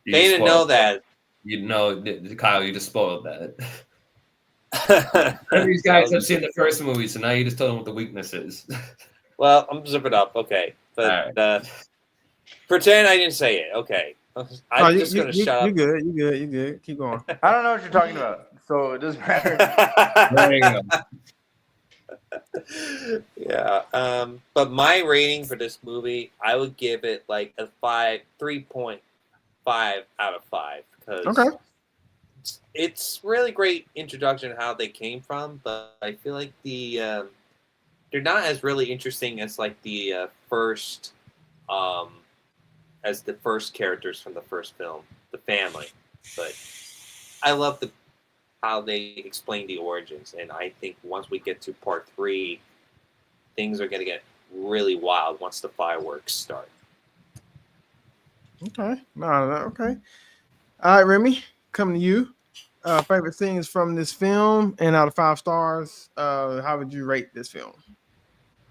You they just didn't know spoiled that. You know, Kyle, you just spoiled that. These guys have seen the first movie, so now you just told them what the weakness is. Well, I'm zipping up, okay, but pretend I didn't say it. Okay, I'm just gonna shut You up. good? You good? Keep going. I don't know what you're talking about, so it doesn't matter. There you go. Yeah, but my rating for this movie, I would give it like a 3.5 out of 5 because Okay. it's really great introduction how they came from, but I feel like they're not as really interesting as like the first characters from the first film, the family. But I love how they explain the origins, and I think once we get to part 3, things are going to get really wild once the fireworks start. Okay. No. Okay. All right, Remy, coming to you. favorite scenes from this film, and out of 5 stars, how would you rate this film?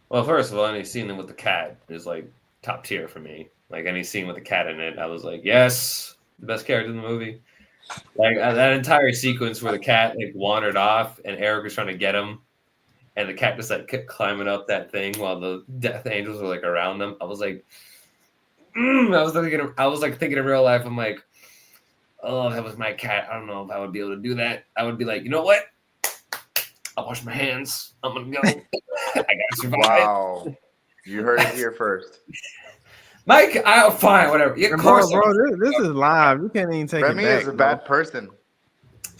Well, first of all, any scene with the cat is like top tier for me. Like any scene with the cat in it, I was like, yes, the best character in the movie. Like that entire sequence where the cat like wandered off and Eric was trying to get him, and the cat just like kept climbing up that thing while the death angels were like around them. I was like, I was like thinking in real life. I'm like, oh, if that was my cat, I don't know if I would be able to do that. I would be like, you know what? I'll wash my hands. I'm gonna go. I gotta survive. Wow. You heard it here first. Mike, I'll fine, whatever. Yeah, of course, bro, this is live. You can't even take Remy it back. is a bad person.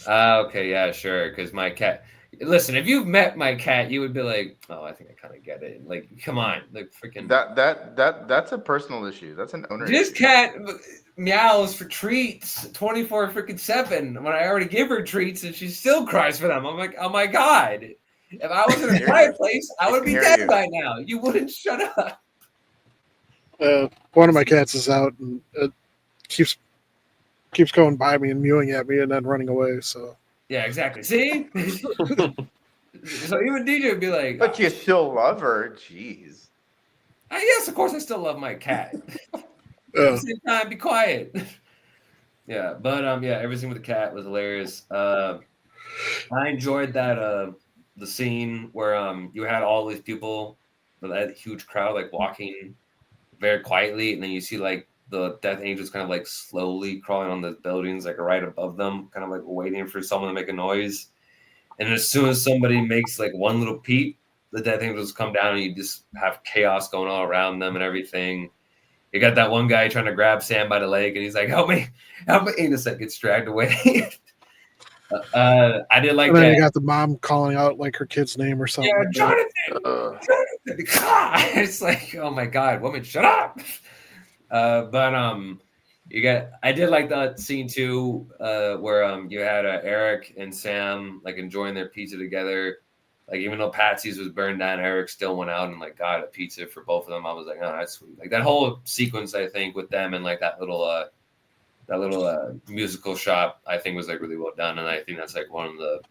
Okay, yeah, sure. Because my cat. Listen, if you've met my cat, you would be like, "Oh, I think I kind of get it." Like, come on, like freaking. That's a personal issue. That's an owner. This issue. cat meows for treats 24/7. When I already give her treats, and she still cries for them. I'm like, oh my god! If I was in a quiet place, I would be dead by now. You wouldn't shut up. One of my cats is out and keeps going by me and mewing at me and then running away. So yeah, exactly. See, so even DJ would be like, but you still love her. Jeez. Yes, of course, I still love my cat. At the same time, be quiet. Yeah, but yeah, everything with the cat was hilarious. I enjoyed that the scene where you had all these people, that huge crowd, like walking very quietly, and then you see like the death angels kind of like slowly crawling on the buildings, like right above them, kind of like waiting for someone to make a noise. And as soon as somebody makes like one little peep, the death angels come down, and you just have chaos going all around them and everything. You got that one guy trying to grab Sam by the leg, and he's like, "Help me!" And just like gets dragged away. I did like and then that. You got the mom calling out like her kid's name or something. Yeah, like Jonathan. It's like, oh my god, woman, shut up. I did like that scene too, where you had Eric and Sam like enjoying their pizza together. Like even though Patsy's was burned down, Eric still went out and like got a pizza for both of them. I was like, oh, that's sweet. Like that whole sequence, I think, with them and like that little musical shop, I think was like really well done, and I think that's like one of the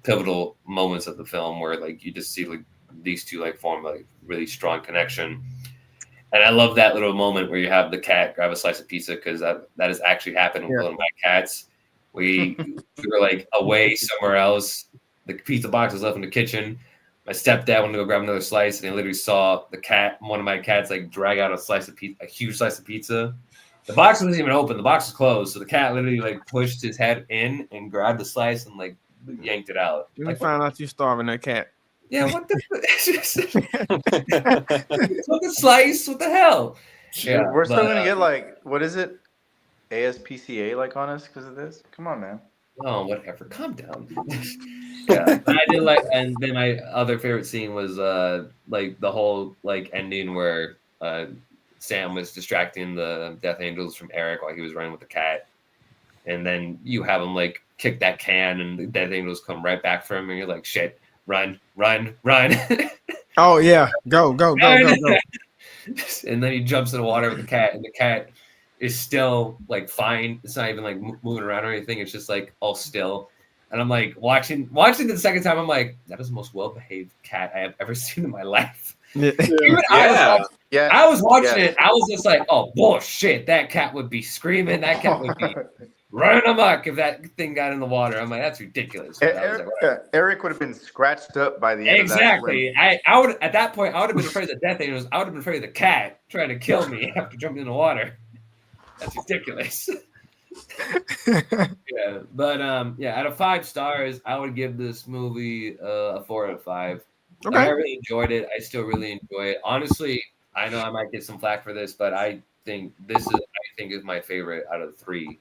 pivotal moments of the film where like you just see like these two like form like really strong connection. And I love that little moment where you have the cat grab a slice of pizza, because that has actually happened with one of my cats. We were like away somewhere else. The pizza box was left in the kitchen. My stepdad wanted to go grab another slice, and he literally saw one of my cats, like drag out a huge slice of pizza. The box wasn't even open. The box was closed. So the cat literally like pushed his head in and grabbed the slice and like yanked it out. You like, find out you starving that cat. Yeah, what the took a slice? What the hell? Yeah, we're still gonna get like, what is it? ASPCA like on us because of this? Come on, man. Oh, whatever. Calm down. Yeah, I did like, and then my other favorite scene was like the whole like ending where Sam was distracting the Death Angels from Eric while he was running with the cat, and then you have him like kick that can, and the Death Angels come right back for him, and you're like, shit, run. Oh yeah, go. And then he jumps in the water with the cat, and the cat is still like fine. It's not even like moving around or anything. It's just like all still. And I'm like watching the second time. I'm like, that is the most well-behaved cat I have ever seen in my life. Yeah. I was watching it. I was just like, oh bullshit! That cat would be screaming. That cat would be running amok if that thing got in the water. I'm like, that's ridiculous. Eric would have been scratched up by the end. Exactly. I would at that point. I would have been afraid of the Death Angels. I would have been afraid of the cat trying to kill me after jumping in the water. That's ridiculous. Yeah, but out of 5 stars, I would give this movie a 4 out of 5. Okay. I really enjoyed it. I still really enjoy it. Honestly, I know I might get some flack for this, but I think is my favorite out of 3.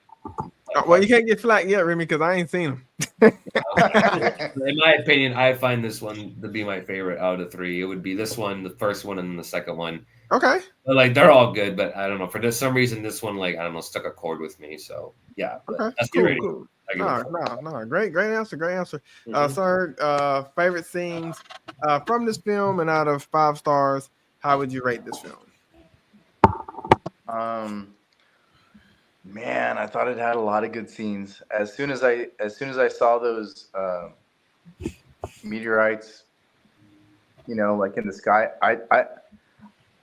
Well, you can't get flack yet, Remy, because I ain't seen them. In my opinion, I find this one to be my favorite out of 3. It would be this one, the first one, and then the second one. Okay. But, like, they're all good, but I don't know. For some reason, this one, like, I don't know, stuck a chord with me. So, yeah. Okay. That's Cool. No. Great answer. Mhm. Sir, favorite scenes from this film, and out of 5 stars, how would you rate this film? Man, I thought it had a lot of good scenes. As soon as I saw those meteorites, like in the sky,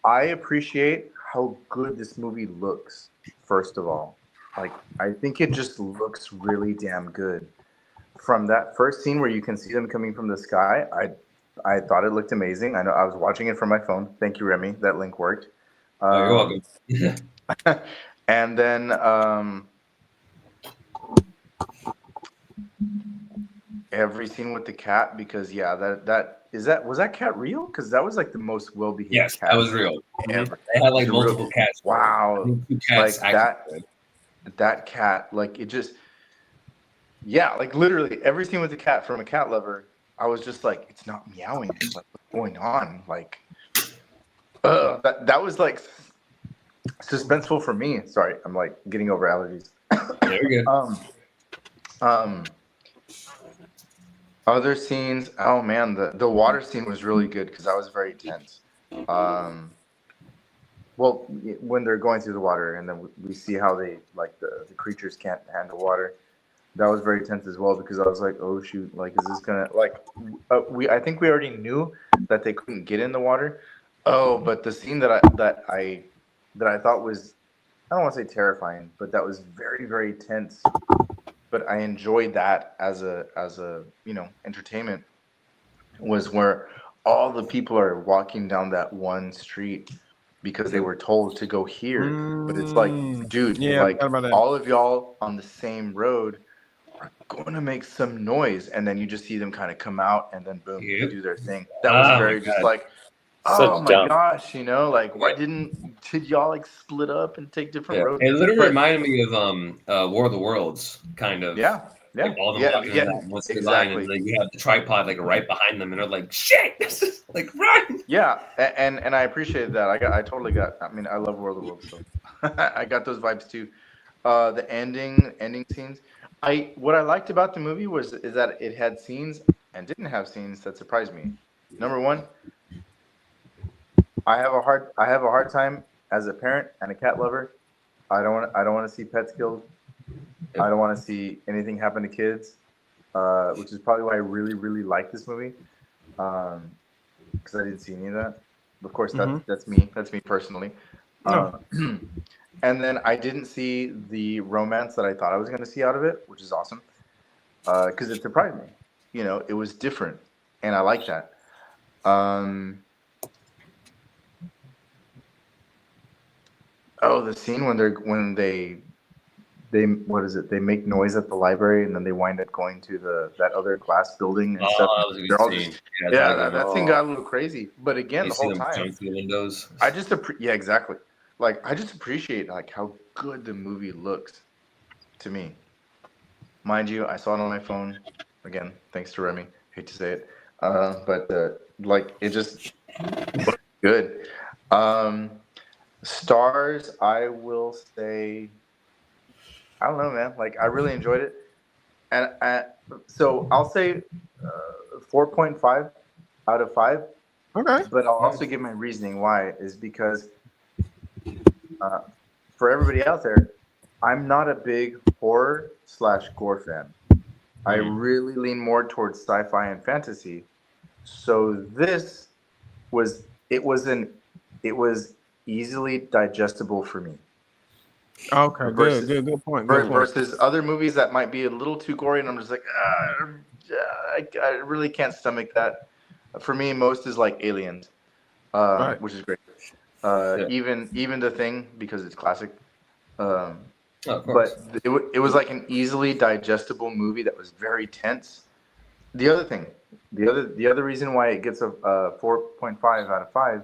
I appreciate how good this movie looks. First of all, like I think it just looks really damn good. From that first scene where you can see them coming from the sky, I thought it looked amazing. I know I was watching it from my phone. Thank you, Remy. That link worked. Oh, you're welcome. And then every scene with the cat, because was that cat real? Because that was like the most well-behaved Yes, cat that was real. ever. They had like It was multiple real. cats. Wow, Two cats like that cat, like it just, yeah, like literally every scene with the cat from a cat lover, I was just like, it's not meowing. Like, what's going on? Like, that was like suspenseful for me. Sorry, I'm like getting over allergies. There we go. Other scenes. Oh man, the water scene was really good because I was very tense. Well, when they're going through the water, and then we see how they like the creatures can't handle water. That was very tense as well because I was like, oh shoot, like is this gonna like I think we already knew that they couldn't get in the water. Oh, but the scene that I thought was, I don't want to say terrifying, but that was very, very tense. But I enjoyed that as a entertainment, was where all the people are walking down that one street because they were told to go here. But it's like, dude, Yeah, like I thought about that. all of y'all on the same road are going to make some noise, and then you just see them kind of come out, and then boom, they Yep. do their thing. That was Oh, very my just God. like, Such oh my dumb. gosh, like why did y'all like split up and take different roads? It literally But- reminded me of War of the Worlds, kind of. yeah, Like all them walking in that one straight line, and then you have the tripod like right behind them, and they're like, "Shit, this is like run!" Yeah, and I appreciated that. I totally got. I mean, I love World of the Worlds, so I got those vibes too. The ending scenes. What I liked about the movie is that it had scenes and didn't have scenes that surprised me. Number one, I have a hard time as a parent and a cat lover. I don't want to see pets killed. I don't want to see anything happen to kids, which is probably why I really, really like this movie, because I didn't see any of that. Of course, that's me. That's me personally. No. And then I didn't see the romance that I thought I was going to see out of it, which is awesome, because it surprised me. It was different, and I like that. The scene when they what is it? They make noise at the library, and then they wind up going to that other class building and stuff. That was a good They're all scene. just, Yeah, that scene got a little crazy. But again, you the see whole them time, jump through the windows. I just exactly. Like I just appreciate like how good the movie looks to me. Mind you, I saw it on my phone. Again, thanks to Remy. Hate to say it, but like it just looked good. Stars, I will say, I don't know, man. Like I really enjoyed it, and so I'll say 4.5 out of 5. Okay. But I'll also give my reasoning why is because for everybody out there, I'm not a big horror/gore fan. I really lean more towards sci-fi and fantasy. So this was easily digestible for me. Okay. Good point. Versus other movies that might be a little too gory, and I'm just like, I really can't stomach that. For me, most is like Aliens, Right. which is great. Even The Thing, because it's classic. Of But course. it was like an easily digestible movie that was very tense. The other reason why it gets a 4.5 out of 5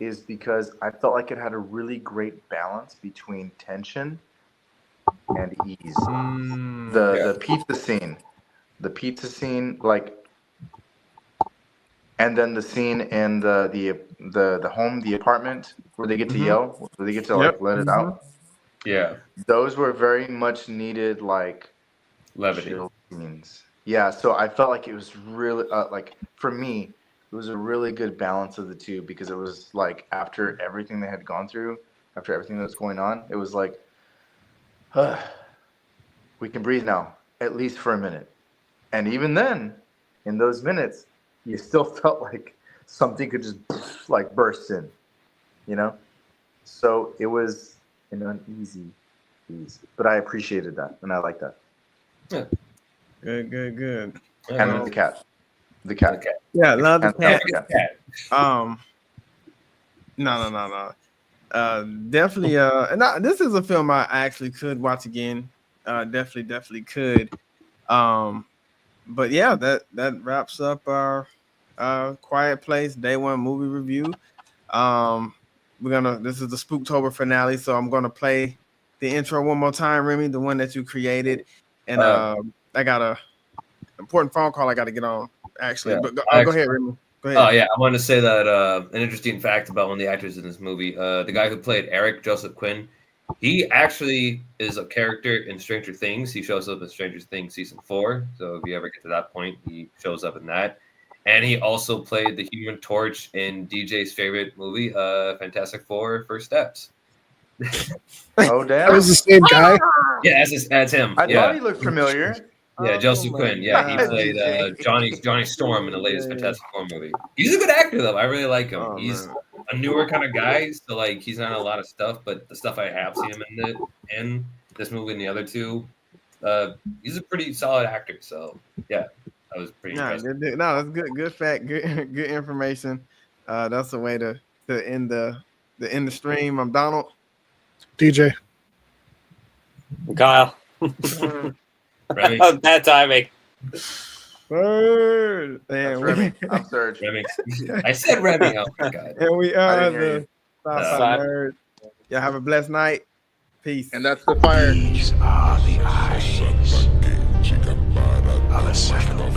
is because I felt like it had a really great balance between tension and ease. The pizza scene, like, and then the scene in the home, the apartment where they get to yell, where they get to like let it out. Yeah, Those were very much needed, like levity. chill scenes. Yeah, so I felt like it was really like for me, it was a really good balance of the two because it was like after everything they had gone through, after everything that was going on, it was like We can breathe now, at least for a minute. And even then, in those minutes, you still felt like something could just like burst in, you know? So it was an uneasy ease. But I appreciated that, and I like that. Yeah. Good. And then the cat. The cat. Yeah, love the cat. cat. No. Definitely. This is a film I actually could watch again. Definitely could. But yeah, that wraps up our Quiet Place Day 1 movie review. This is the Spooktober finale, so I'm gonna play the intro one more time, Remy, the one that you created, and I got a important phone call I got to get on actually. Yeah, But go ahead, Remy. Go ahead. Oh yeah, I wanted to say that an interesting fact about one of the actors in this movie, the guy who played Eric, Joseph Quinn, he actually is a character in Stranger Things. He shows up in Stranger Things season 4. So if you ever get to that point, he shows up in that. And he also played the Human Torch in DJ's favorite movie, Fantastic Four: First Steps. Oh, damn. That was the same guy. Yeah, that's him. I Yeah. thought he looked familiar. Yeah, Joseph Quinn. Yeah, he played Johnny Storm in the latest Fantastic Four movie. He's a good actor, though. I really like him. He's a newer kind of guy, so like he's not in a lot of stuff. But the stuff I have seen him in this movie and the other two, he's a pretty solid actor. So yeah, that was pretty impressive. No, that's good. Good fact. Good information. That's a way to end the stream. I'm Donald. DJ. Kyle. Remy. Bad timing. Bird. That's Remy. I'm Serge. Remy. I said Remy. Oh my god. And we I are didn't hear the Sci-Fi Nerdz. Y'all have a blessed night. Peace. And that's the fire. These are the eyes of the cycle.